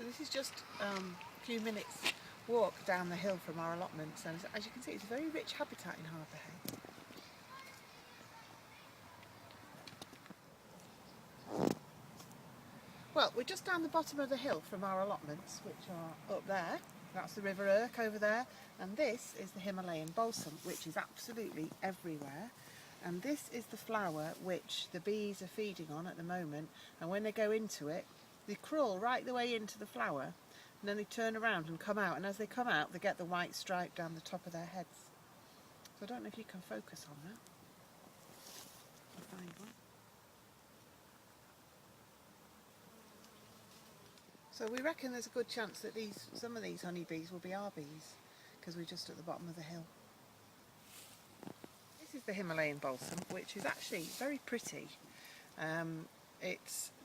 this is just a few minutes walk down the hill from our allotments, and as you can see, it's a very rich habitat in Harpurhey. Well, we're just down the bottom of the hill from our allotments, which are up there. That's the River Irk over there, and this is the Himalayan balsam, which is absolutely everywhere. And this is the flower which the bees are feeding on at the moment, and when they go into it, they crawl right the way into the flower, and then they turn around and come out, and as they come out they get the white stripe down the top of their heads. So I don't know if you can focus on that. I'll find one. So we reckon there's a good chance that some of these honeybees will be our bees, because we're just at the bottom of the hill. This is the Himalayan balsam, which is actually very pretty.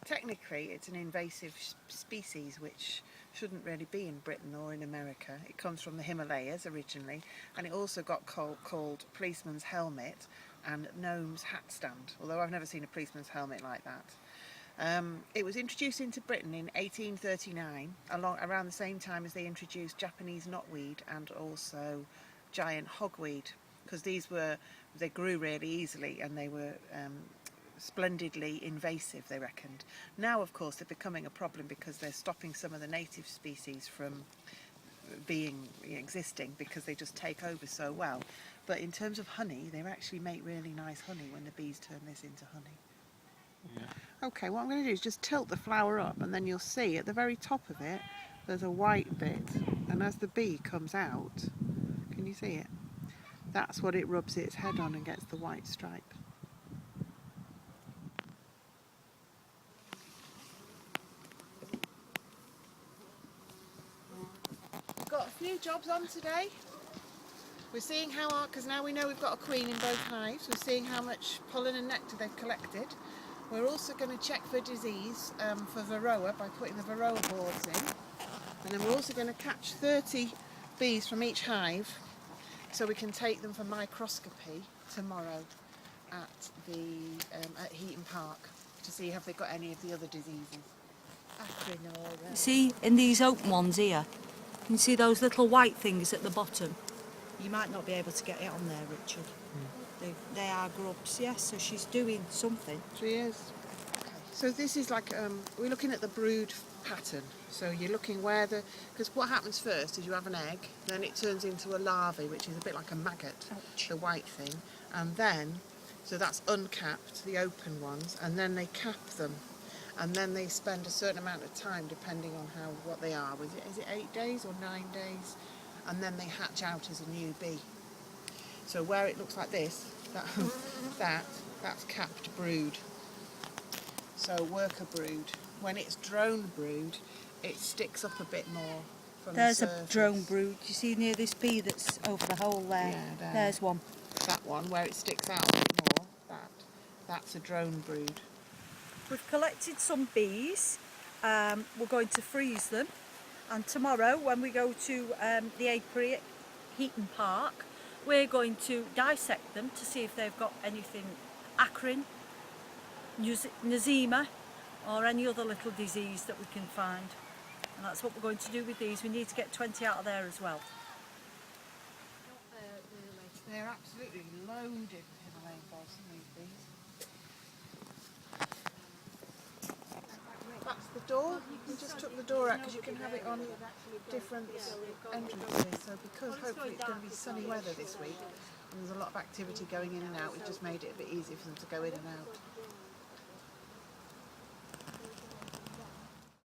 Technically it's an invasive species which shouldn't really be in Britain or in America. It comes from the Himalayas originally, and it also got called policeman's helmet and gnome's hat stand, although I've never seen a policeman's helmet like that. It was introduced into Britain in 1839, around the same time as they introduced Japanese knotweed and also giant hogweed, because they grew really easily and they were splendidly invasive, they reckoned. Now, of course, they're becoming a problem because they're stopping some of the native species from existing because they just take over so well. But in terms of honey, they actually make really nice honey when the bees turn this into honey. Yeah. Okay, what I'm going to do is just tilt the flower up, and then you'll see at the very top of it there's a white bit, and as the bee comes out, can you see it? That's what it rubs its head on and gets the white stripe. Got a few jobs on today. We're seeing because now we know we've got a queen in both hives, we're seeing how much pollen and nectar they've collected. We're also going to check for disease for varroa by putting the varroa boards in. And then we're also going to catch 30 bees from each hive so we can take them for microscopy tomorrow at Heaton Park to see have they got any of the other diseases. See, in these open ones here, you can see those little white things at the bottom. You might not be able to get it on there, Richard. They are grubs, yes, so she's doing something. She is. Okay. So this is like, we're looking at the brood pattern. So you're looking because what happens first is you have an egg, then it turns into a larvae, which is a bit like a maggot, the white thing, and then, so that's uncapped, the open ones, and then they cap them, and then they spend a certain amount of time, depending on what they are. Is it 8 days or 9 days? And then they hatch out as a new bee. So where it looks like this, that's capped brood. So worker brood. When it's drone brood, it sticks up a bit more from the surface. There's a drone brood. You see near this bee that's over the hole there? Yeah, there. There's one. That one, where it sticks out a bit more, that's a drone brood. We've collected some bees. We're going to freeze them. And tomorrow, when we go to the apiary at Heaton Park, we're going to dissect them to see if they've got anything acrin, eczema, or any other little disease that we can find. And that's what we're going to do with these. We need to get 20 out of there as well. They're absolutely loaded with Himalayan balsam, these bees. That's the door. We just took the door out because you can have it on different entrances. So because hopefully it's going to be sunny weather this week and there's a lot of activity going in and out, we've just made it a bit easier for them to go in and out.